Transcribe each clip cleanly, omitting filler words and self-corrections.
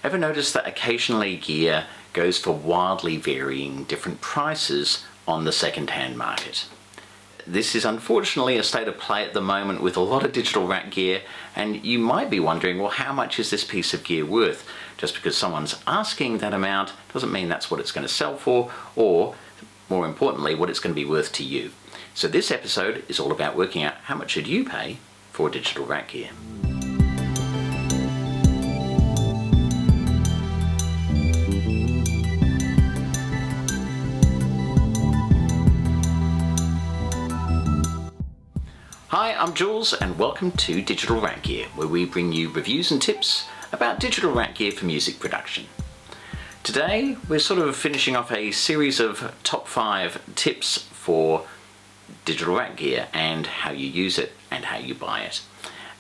Ever notice that occasionally gear goes for wildly varying different prices on the second-hand market? This is unfortunately a state of play at the moment with a lot of digital rack gear, and you might be wondering, well, how much is this piece of gear worth? Just because someone's asking that amount doesn't mean that's what it's going to sell for, or more importantly, what it's going to be worth to you. So this episode is all about working out how much should you pay for digital rack gear. Hi, I'm Jules and welcome to Digital Rack Gear, where we bring you reviews and tips about digital rack gear for music production. Today we're sort of finishing off a series of top 5 tips for digital rack gear and how you use it and how you buy it.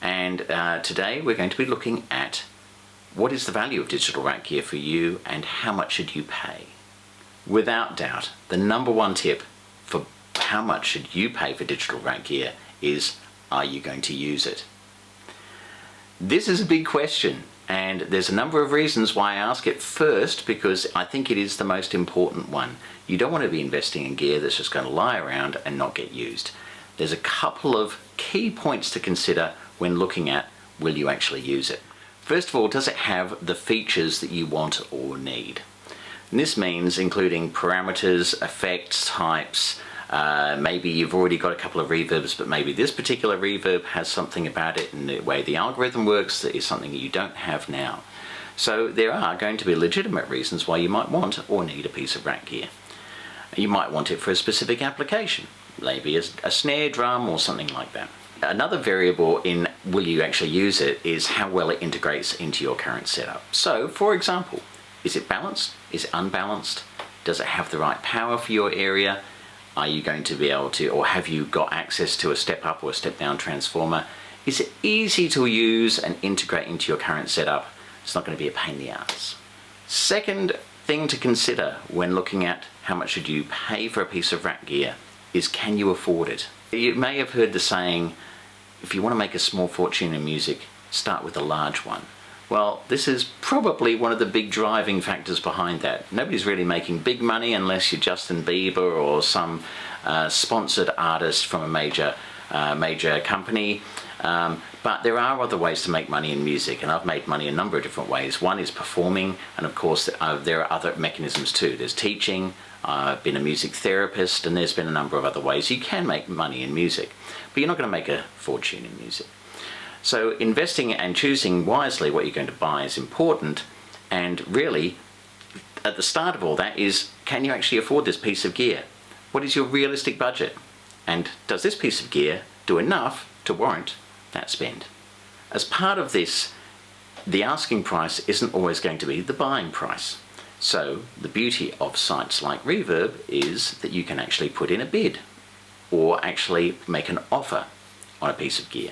And today we're going to be looking at what is the value of digital rack gear for you and how much should you pay. Without doubt, the number one tip for how much should you pay for digital rack gear is, are you going to use it? This is a big question, and there's a number of reasons why I ask it first, because I think it is the most important one. You don't want to be investing in gear that's just going to lie around and not get used. There's a couple of key points to consider when looking at, will you actually use it? First of all, does it have the features that you want or need? And this means including parameters, effects, types. Maybe you've already got a couple of reverbs, but maybe this particular reverb has something about it and the way the algorithm works that is something that you don't have now. So there are going to be legitimate reasons why you might want or need a piece of rack gear. You might want it for a specific application, maybe a snare drum or something like that. Another variable in will you actually use it is how well it integrates into your current setup. So for example, is it balanced? Is it unbalanced? Does it have the right power for your area? Are you going to be able to, or have you got access to a step up or a step down transformer? Is it easy to use and integrate into your current setup? It's not going to be a pain in the ass. Second thing to consider when looking at how much should you pay for a piece of rack gear is, can you afford it? You may have heard the saying, if you want to make a small fortune in music, start with a large one. Well, this is probably one of the big driving factors behind that. Nobody's really making big money unless you're Justin Bieber or some sponsored artist from a major company. But there are other ways to make money in music, and I've made money a number of different ways. One is performing, and of course there are other mechanisms too. There's teaching, I've been a music therapist, and there's been a number of other ways you can make money in music. But you're not going to make a fortune in music. So investing and choosing wisely what you're going to buy is important, and really at the start of all that is, can you actually afford this piece of gear? What is your realistic budget? And does this piece of gear do enough to warrant that spend? As part of this, the asking price isn't always going to be the buying price. So the beauty of sites like Reverb is that you can actually put in a bid or actually make an offer on a piece of gear.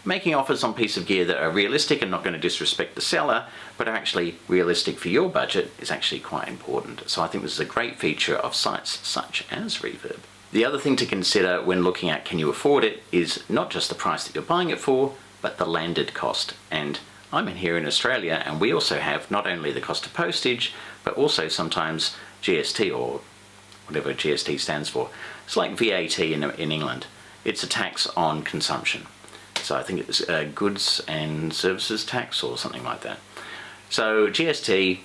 Making offers on piece of gear that are realistic and not going to disrespect the seller, but are actually realistic for your budget is actually quite important. So I think this is a great feature of sites such as Reverb. The other thing to consider when looking at can you afford it is not just the price that you're buying it for, but the landed cost. And I'm in here in Australia, and we also have not only the cost of postage, but also sometimes GST, or whatever GST stands for. It's like VAT in England. It's a tax on consumption. So I think it's goods and services tax or something like that. So GST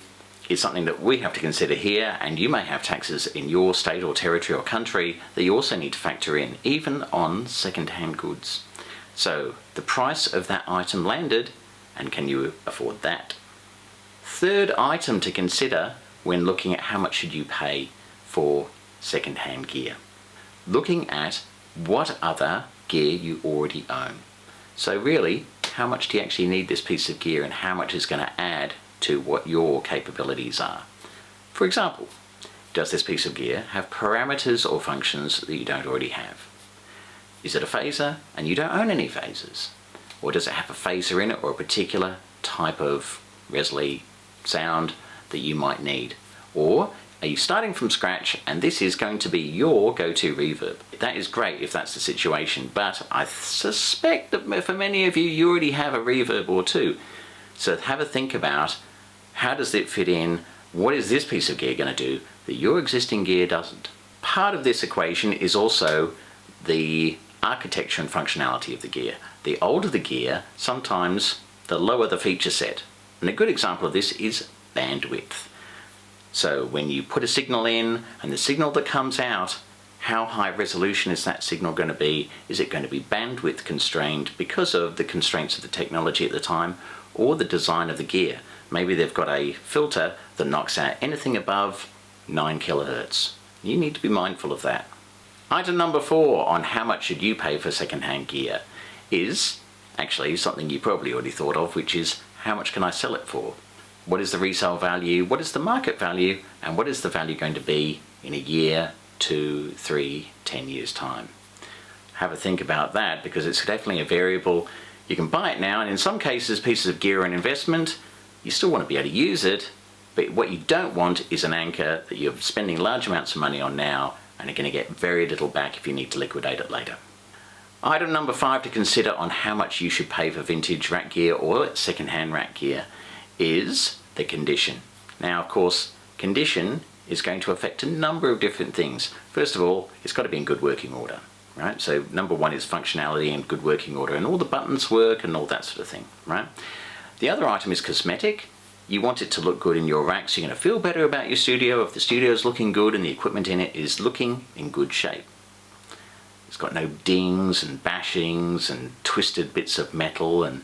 is something that we have to consider here, and you may have taxes in your state or territory or country that you also need to factor in, even on second-hand goods. So the price of that item landed, and can you afford that? Third item to consider when looking at how much should you pay for second-hand gear. Looking at what other gear you already own. So really, how much do you actually need this piece of gear, and how much is going to add to what your capabilities are? For example, does this piece of gear have parameters or functions that you don't already have? Is it a phaser and you don't own any phasers? Or does it have a phaser in it or a particular type of Resonate sound that you might need? Or are you starting from scratch and this is going to be your go-to reverb? That is great if that's the situation, but I suspect that for many of you, you already have a reverb or two. So have a think about How does it fit in? What is this piece of gear going to do that your existing gear doesn't? Part of this equation is also the architecture and functionality of the gear. The older the gear, sometimes the lower the feature set. And a good example of this is bandwidth. So when you put a signal in and the signal that comes out, how high resolution is that signal going to be? Is it going to be bandwidth constrained because of the constraints of the technology at the time or the design of the gear? Maybe they've got a filter that knocks out anything above 9 kilohertz. You need to be mindful of that. Item number 4 on how much should you pay for second-hand gear is actually something you probably already thought of, which is how much can I sell it for? What is the resale value? What is the market value? And what is the value going to be in a year, 2, 3, 10 years time? Have a think about that, because it's definitely a variable. You can buy it now, and in some cases pieces of gear are an investment. You still want to be able to use it, but what you don't want is an anchor that you're spending large amounts of money on now and are going to get very little back if you need to liquidate it later. Item number 5 to consider on how much you should pay for vintage rack gear or second-hand rack gear is the condition. Now, of course, condition is going to affect a number of different things. First of all, it's got to be in good working order, right? So number 1 is functionality and good working order, and all the buttons work and all that sort of thing, right? The other item is cosmetic. You want it to look good in your rack, so you're going to feel better about your studio if the studio is looking good and the equipment in it is looking in good shape. It's got no dings and bashings and twisted bits of metal and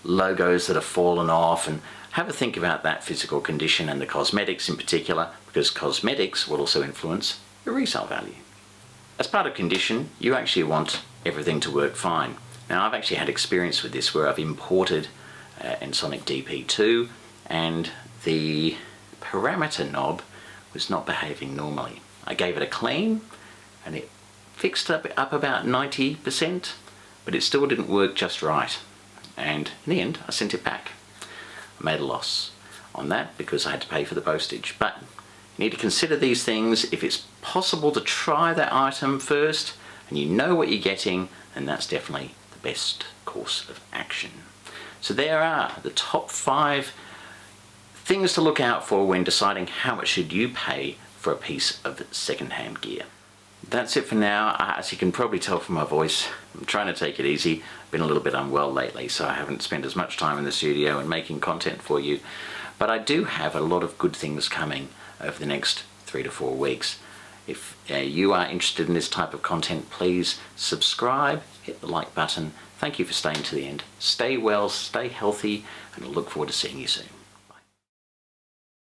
logos that have fallen off. And have a think about that physical condition and the cosmetics in particular, because cosmetics will also influence your resale value. As part of condition, you actually want everything to work fine. Now, I've actually had experience with this where I've imported Ensoniq DP2 and the parameter knob was not behaving normally. I gave it a clean and it fixed up about 90%, but it still didn't work just right. And in the end, I sent it back. I made a loss on that because I had to pay for the postage. But you need to consider these things. If it's possible to try that item first and you know what you're getting, then that's definitely the best course of action. So there are the top 5 things to look out for when deciding how much should you pay for a piece of second-hand gear. That's it for now. As you can probably tell from my voice, I'm trying to take it easy. I've been a little bit unwell lately, so I haven't spent as much time in the studio and making content for you. But I do have a lot of good things coming over the next 3 to 4 weeks. If you are interested in this type of content, please subscribe, hit the like button. Thank you for staying to the end. Stay well, stay healthy, and I look forward to seeing you soon.